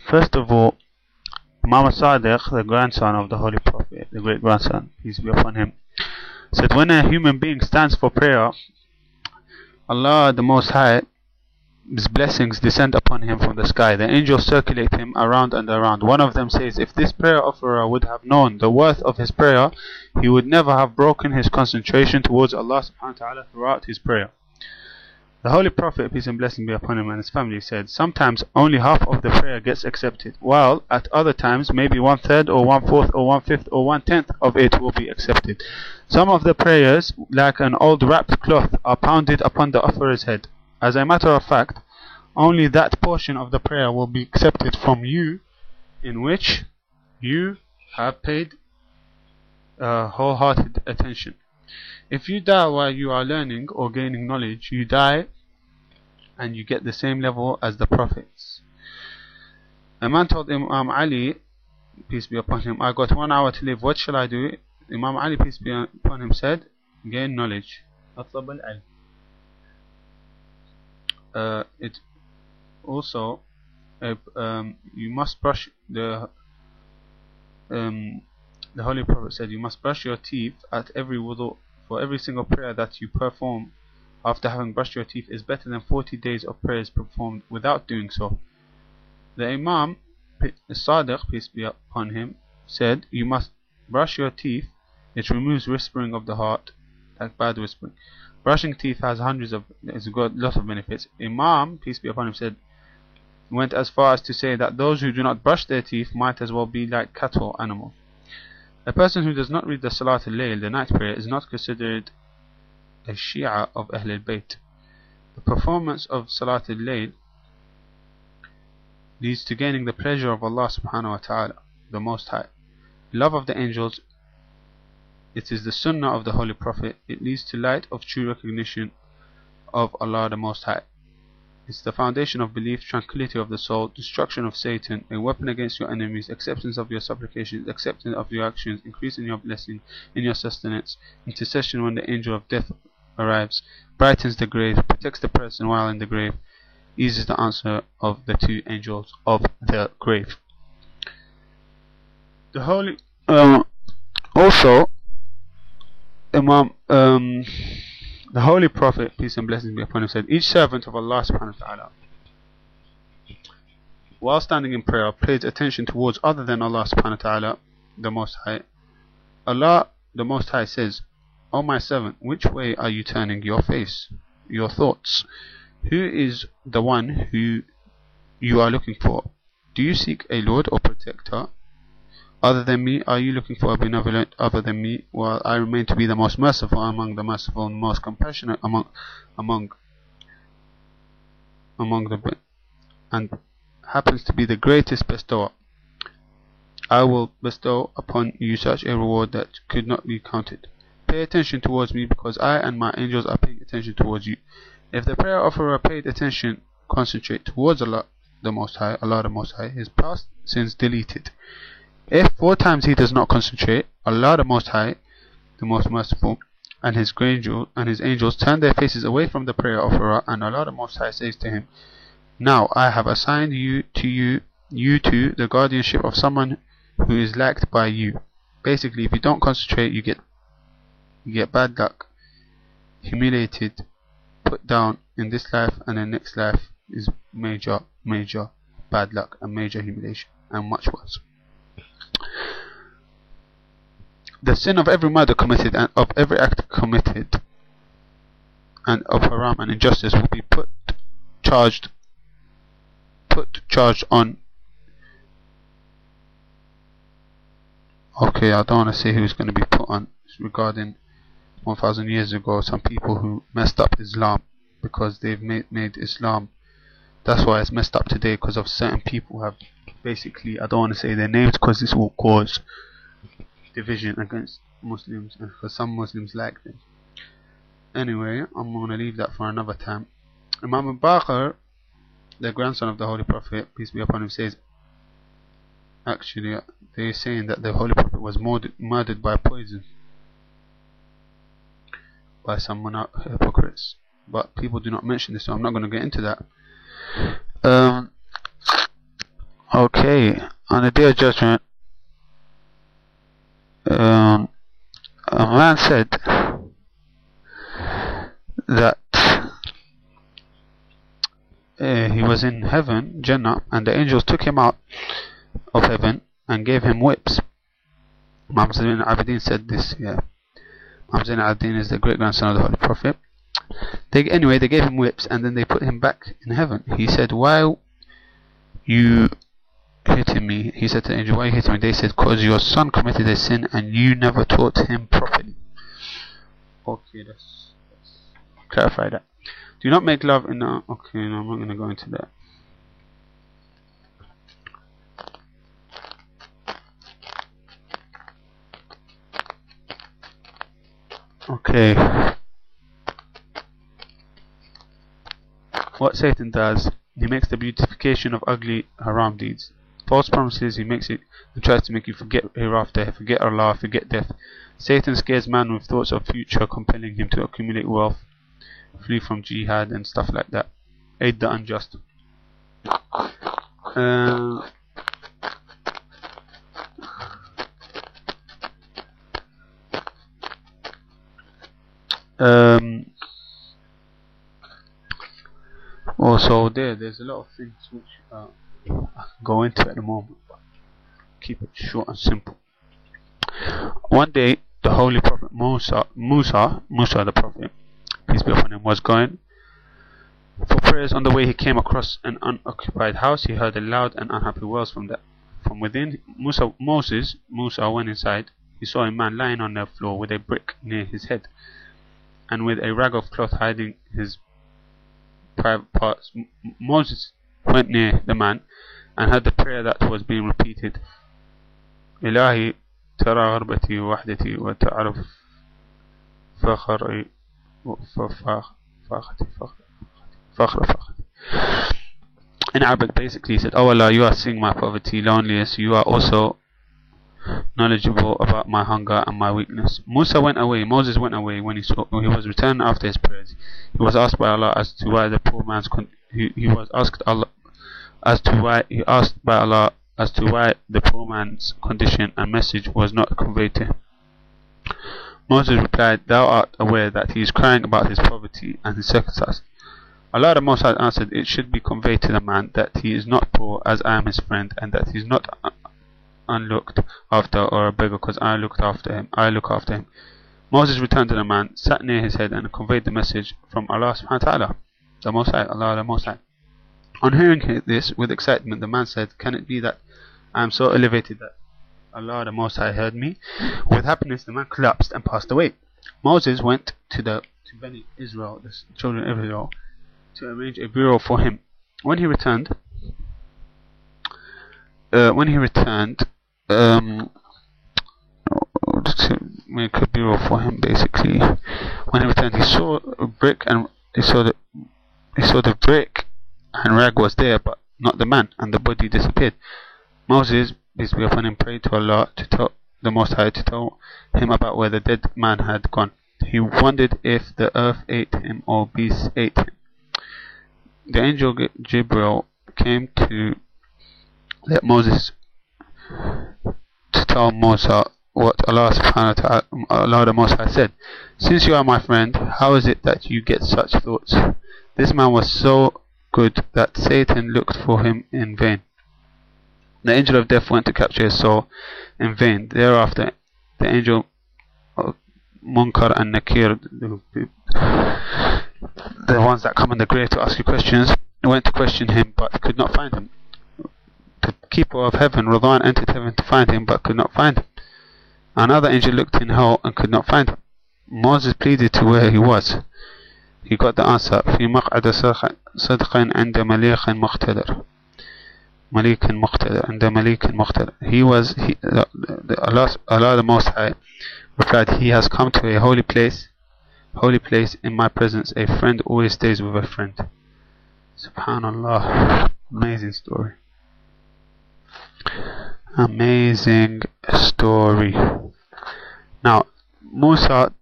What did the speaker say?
First of all, Imam Sadiq, the grandson of the Holy Prophet, the great grandson, peace be upon him, said, when a human being stands for prayer, Allah the Most High, His blessings descend upon him from the sky. The angels circulate him around and around. One of them says, if this prayer offerer would have known the worth of his prayer, he would never have broken his concentration towards Allah subhanahu wa ta'ala throughout his prayer. The Holy Prophet, peace and blessing be upon him, and his family said, sometimes only half of the prayer gets accepted, while at other times maybe 1/3 or 1/4 or 1/5 or 1/10 of it will be accepted. Some of the prayers, like an old wrapped cloth, are pounded upon the offerer's head. As a matter of fact, only that portion of the prayer will be accepted from you in which you have paid wholehearted attention. If you die while you are learning or gaining knowledge, you die and you get the same level as the prophets. A man told Imam Ali, peace be upon him, I got 1 hour to live, what shall I do? Imam Ali, peace be upon him, said, gain knowledge. It also, you must brush the Holy Prophet said, you must brush your teeth at every wudu, for every single prayer that you perform after having brushed your teeth is better than 40 days of prayers performed without doing so. The Imam Sadiq, peace be upon him, said, you must brush your teeth. It removes whispering of the heart, like bad whispering. Brushing teeth has got lots of benefits. Imam, peace be upon him, said, went as far as to say that those who do not brush their teeth might as well be like cattle animals. A person who does not read the Salat al-Layl, the night prayer, is not considered a Shia of Ahl al-Bayt. The performance of Salat al-Layl leads to gaining the pleasure of Allah subhanahu wa ta'ala, the Most High. Love of the angels, it is the Sunnah of the Holy Prophet. It leads to light of true recognition of Allah the Most High. It's the foundation of belief, tranquility of the soul, destruction of Satan, a weapon against your enemies, acceptance of your supplications, acceptance of your actions, increase in your blessing, in your sustenance, intercession when the angel of death arrives, brightens the grave, protects the person while in the grave, eases the answer of the two angels of the grave. The Holy also the Holy Prophet, peace and blessings be upon him, said, each servant of Allah subhanahu wa ta'ala, while standing in prayer, pays attention towards other than Allah subhanahu wa ta'ala, the Most High. Allah the Most High says, O my servant, which way are you turning your face, your thoughts? Who is the one who you are looking for? Do you seek a Lord or protector other than me? Are you looking for a benevolent other than me? While I remain to be the most merciful among the merciful and most compassionate among the and happens to be the greatest bestower. I will bestow upon you such a reward that could not be counted. Pay attention towards me, because I and my angels are paying attention towards you. If the prayer offerer paid attention, concentrate towards Allah the Most High, his past sins deleted. If 4 times he does not concentrate, Allah the Most High, the most merciful, and his angels turn their faces away from the prayer offerer, and Allah the Most High says to him, now I have assigned you to the guardianship of someone who is liked by you. Basically, if you don't concentrate, you get bad luck, humiliated, put down in this life, and the next life is major bad luck and major humiliation, and much worse. The sin of every murder committed and of every act committed and of haram and injustice will be put charged on. Okay, I don't want to say who's going to be put on. It's regarding 1,000 years ago, some people who messed up Islam because they've made Islam. That's why it's messed up today, because of certain people have basically, I don't want to say their names because this will cause division against Muslims, and because some Muslims like them. Anyway, I'm going to leave that for another time. Imam Baqir, the grandson of the Holy Prophet, peace be upon him, says, actually they're saying that the Holy Prophet was murdered by poison by some hypocrites, but people do not mention this, so I'm not going to get into that. Okay. Okay, on the day of judgment, a man said that he was in heaven, Jannah, and the angels took him out of heaven and gave him whips. Imam Zain al-Abidin said this, yeah. Imam Zain al-Abidin is the great grandson of the Holy Prophet. They gave him whips and then they put him back in heaven. He said, "Why you hitting me?" He said to the angel, "Why are you hitting me?" They said, "Because your son committed a sin and you never taught him properly." Okay, let's clarify that. Do not make love in the... Okay, no, I'm not going to go into that. Okay. What Satan does, he makes the beautification of ugly haram deeds. False promises, he makes it and tries to make you forget hereafter, forget Allah, forget death. Satan scares man with thoughts of future, compelling him to accumulate wealth, flee from jihad and stuff like that. Aid the unjust. Also there's a lot of things which I can go into at the moment, but keep it short and simple. One day the Holy Prophet Musa the Prophet, peace be upon him, was going for prayers. On the way he came across an unoccupied house. He heard a loud and unhappy wails from within. Musa went inside. He saw a man lying on the floor with a brick near his head and with a rag of cloth hiding his private parts. Moses went near the man and heard the prayer that was being repeated. Ilahi tara gharbati wa wahdati wa ta'aruf fakhri in Arabic. Basically he said, "Oh Allah, you are seeing my poverty, loneliness, you are also knowledgeable about my hunger and my weakness." Moses went away. When he was returned after his prayers, he was asked by Allah as to why the poor man's the poor man's condition and message was not conveyed to him. Moses replied, "Thou art aware that he is crying about his poverty and his circumstances." Allah the Most High answered, "It should be conveyed to the man that he is not poor, as I am his friend, and that he is not unlooked after or a beggar, because I look after him." Moses returned to the man, sat near his head, and conveyed the message from Allah subhanahu wa ta'ala, Allah the Most High. On hearing this with excitement, the man said, "Can it be that I am so elevated that Allah the Most High heard me?" With happiness the man collapsed and passed away. Moses went to Bani Israel, the children of Israel, to arrange a burial for him. When he returned, to make a burial for him, basically. When he returned, he saw a brick and he saw the brick and rag was there, but not the man, and the body disappeared. Moses, peace be upon him, prayed to Allah, to tell the Most High, to tell him about where the dead man had gone. He wondered if the earth ate him or beasts ate him. The angel Jibril came to let Moses to tell Musa what Allah subhanahu wa ta'ala, Allah the Most High said, "Since you are my friend, how is it that you get such thoughts? This man was so good that Satan looked for him in vain." The angel of death went to capture his soul in vain. Thereafter the angel Munkar and Nakir, the ones that come in the grave to ask you questions, went to question him but could not find him. The keeper of heaven, Radwan, entered heaven to find him but could not find him. Another angel looked in hell and could not find him. Moses pleaded to where he was. He got the answer: في مقعد صدق عند مليك مقتدر. Allah the Most High replied, "He has come to a holy place in my presence. A friend always stays with a friend." Subhanallah. Amazing story. Amazing story. Now Musa